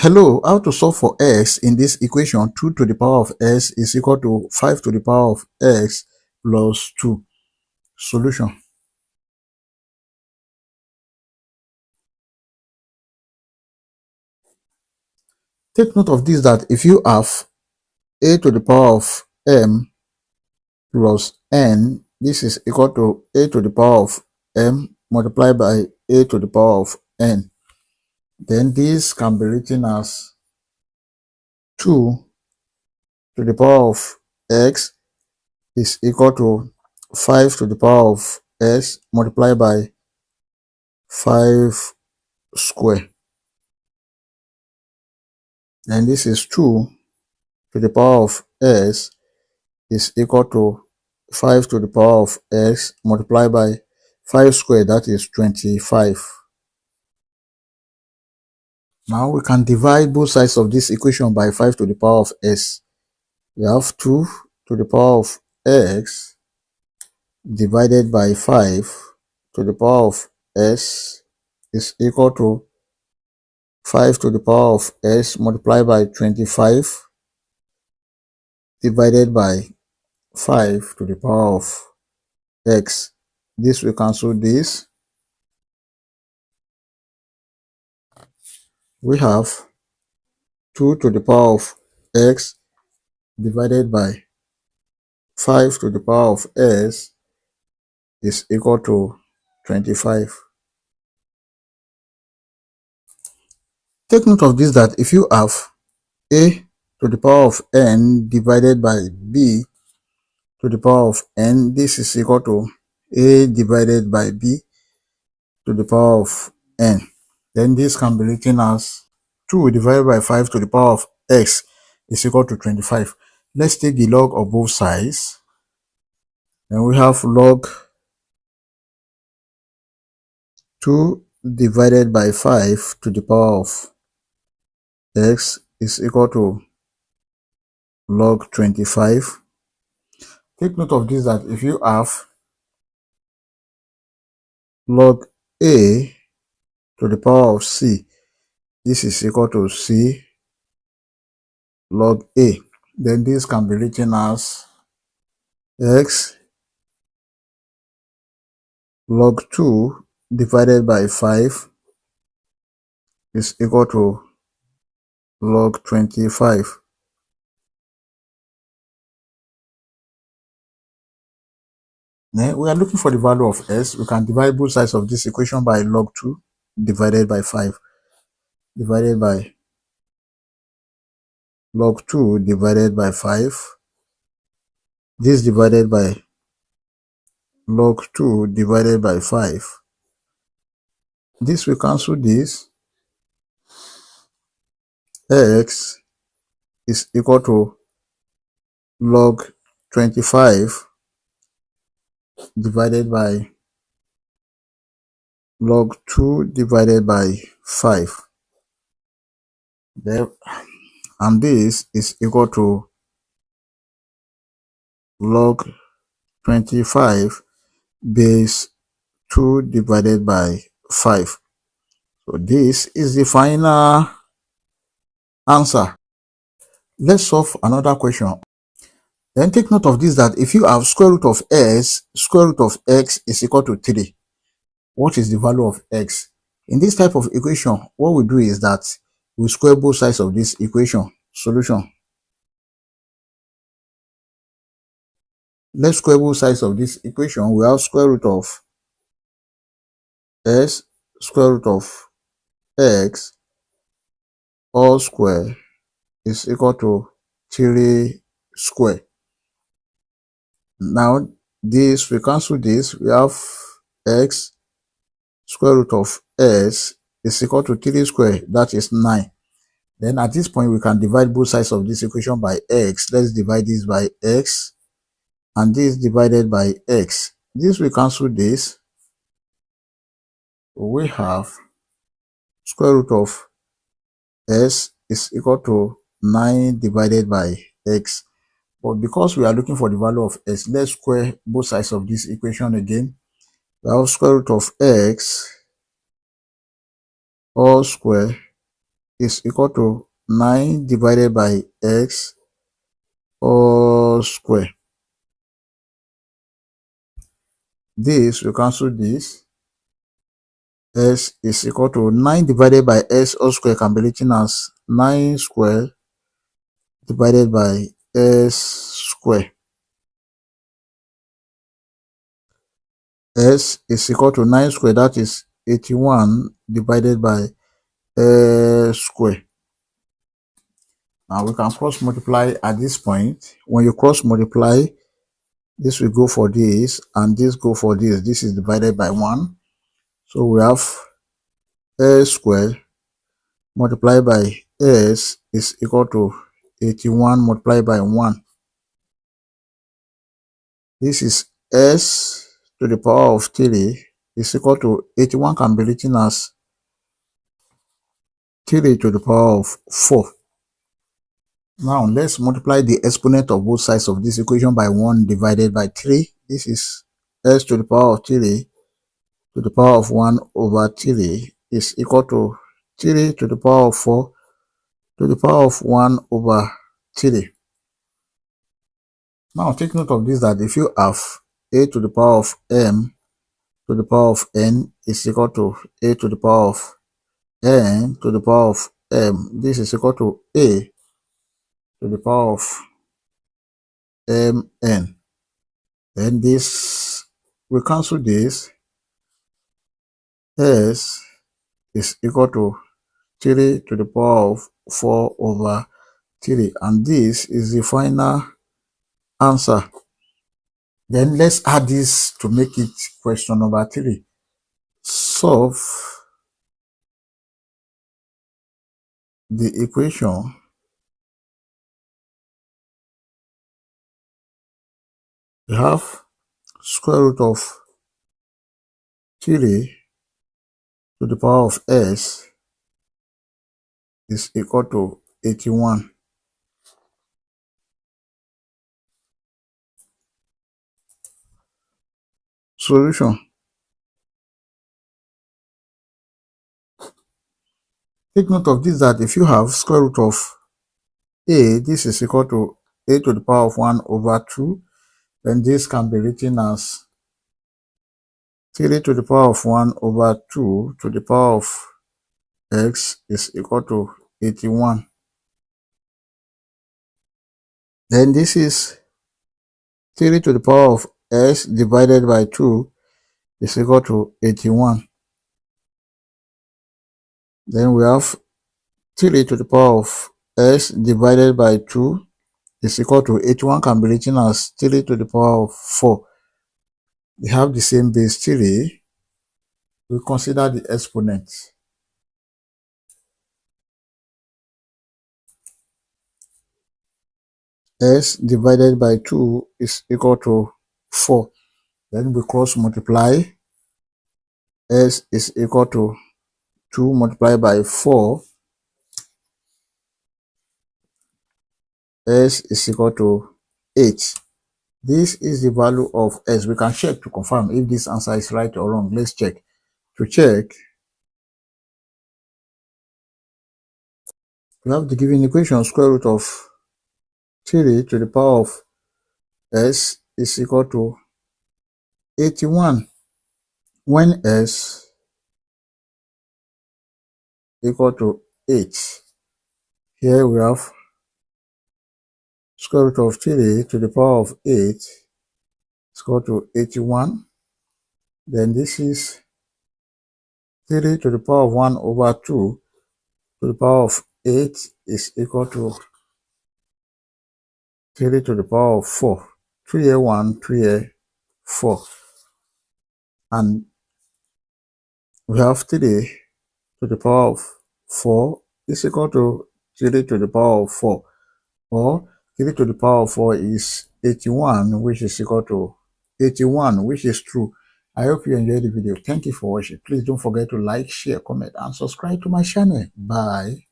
Hello, how to solve for x in this equation? 2 to the power of x is equal to 5 to the power of x plus 2. Solution. Take note of this, that if you have a to the power of m plus n, this is equal to a to the power of m multiplied by a to the power of n. Then this can be written as 2 to the power of x is equal to 5 to the power of s multiplied by 5 square. And this is 2 to the power of s is equal to 5 to the power of s multiplied by 5 squared, that is 25. Now we can divide both sides of this equation by 5 to the power of s. We have 2 to the power of x divided by 5 to the power of s is equal to 5 to the power of s multiplied by 25 divided by 5 to the power of x. This will cancel this. We have 2 to the power of x divided by 5 to the power of s is equal to 25. Take note of this, that if you have a to the power of n divided by b to the power of n, this is equal to a divided by b to the power of n. Then this can be written as 2 divided by 5 to the power of x is equal to 25. Let's take the log of both sides. Then we have log 2 divided by 5 to the power of x is equal to log 25. Take note of this, that if you have log a to the power of c, this is equal to c log a. Then this can be written as x log 2 divided by 5 is equal to log 25. Then we are looking for the value of s. We can divide both sides of this equation by log 2 divided by 5 divided by log 2 divided by 5. This divided by log 2 divided by 5. This will cancel this. X is equal to log 25 divided by log 2 divided by 5. There, and this is equal to log 25 base 2 divided by 5. So this is the final answer. Let's solve another question. Then take note of this, that if you have square root of s, square root of x is equal to 3. What is the value of x? In this type of equation, what we do is that we square both sides of this equation. Solution. Let's square both sides of this equation. We have square root of s square root of x all square is equal to 3 square. Now this, we cancel this. We have x square root of s is equal to 3 square, that is 9. Then at this point we can divide both sides of this equation by x. Let's divide this by x and this divided by x. This will cancel this. We have square root of s is equal to 9 divided by x. But because we are looking for the value of s, let's square both sides of this equation again. We have square root of x all square is equal to 9 divided by x all square. This, we cancel this. S is equal to 9 divided by s all square can be written as 9 square divided by s square. S is equal to 9 square, that is 81 divided by s square. Now we can cross multiply at this point. When you cross multiply, this will go for this and this go for this. This is divided by 1. So we have s squared multiplied by s is equal to 81 multiplied by 1. This is s to the power of 3 is equal to 81 can be written as 3 to the power of 4. Now let's multiply the exponent of both sides of this equation by 1 divided by 3. This is s to the power of 3 to the power of 1 over 3 is equal to 3 to the power of 4 to the power of 1 over 3. Now take note of this, that if you have a to the power of m to the power of n is equal to a to the power of n to the power of m, this is equal to a to the power of mn. Then this, we cancel this. S is equal to 3 to the power of 4 over 3, and this is the final answer. Then let's add this to make it question number 3. Solve the equation we have square root of 3 to the power of s is equal to 81. Solution. Take note of this, that if you have square root of a, this is equal to a to the power of 1 over 2, then this can be written as 3 to the power of 1 over 2 to the power of x is equal to 81. Then this is 3 to the power of s divided by 2 is equal to 81. Then we have 3 to the power of s divided by 2 is equal to 81 can be written as 3 to the power of 4. They have the same base 3. We consider the exponent. S divided by 2 is equal to 4. Then we cross multiply. S is equal to 2 multiplied by 4. S is equal to 8. This is the value of s. We can check to confirm if this answer is right or wrong. Let's check. To check, we have the given equation square root of 3 to the power of s is equal to 81 when s equal to 8. Here we have square root of 3 to the power of 8 is equal to 81. Then this is 3 to the power of 1 over 2 to the power of 8 is equal to 3 to the power of 4. 3 here 1, 3 here 4. And we have 3 to the power of 4 is equal to 3 to the power of 4. Or 3 to the power of 4 is 81, which is equal to 81, which is true. I hope you enjoyed the video. Thank you for watching. Please don't forget to like, share, comment, and subscribe to my channel. Bye.